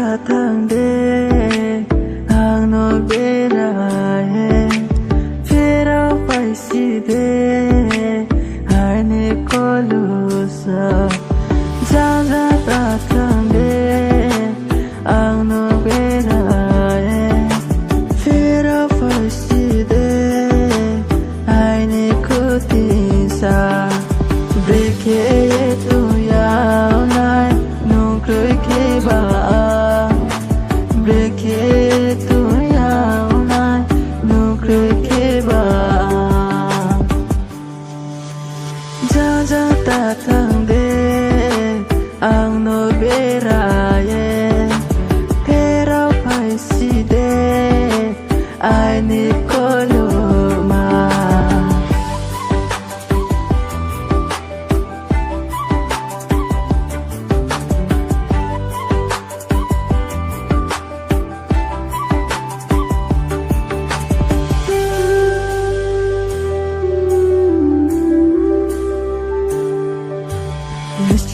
ta thang đê hàng nó bera phê đâu phải si đê hai nè có lúa sa jang ta thang đê hàng nó bera phê đâu phải si đê hai nè có tin sa break tu yao nai nung cười ke ba break tu yao nai nung cười ke ba ja ja ta thang de ang no bera ye pero phai si de ai ni ko lo ma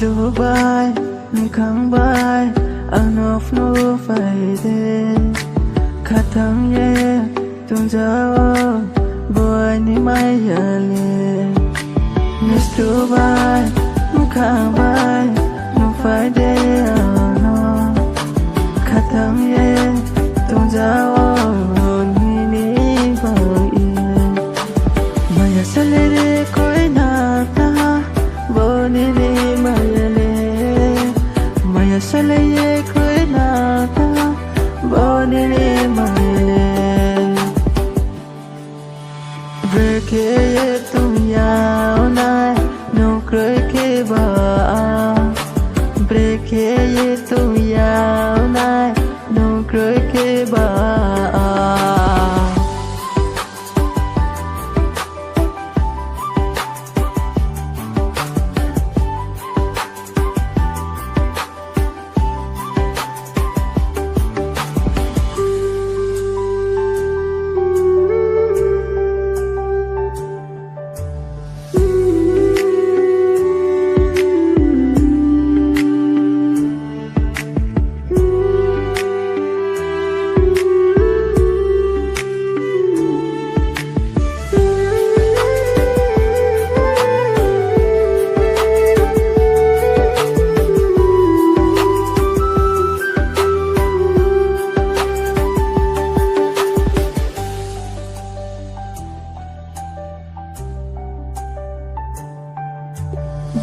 Slow by, nung khang by, ang of no phai khatang ye, tung jao, boy ni mai yale. Slow by, nung khang by, nung phai no, khatang ye, tung jao, ni boy ye. Maya salere koi na ta, bo ni maya salaye koi na ta boni ni maya break tu yao nai no koi ke ba break tu yao nai no koi ke ba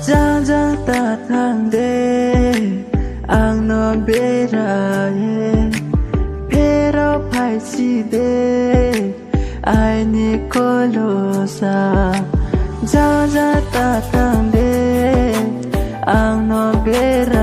jang jang ta thang de ang no bera ye pero phai si de ai ni ko lo sa jang jang ta thang de ang no bera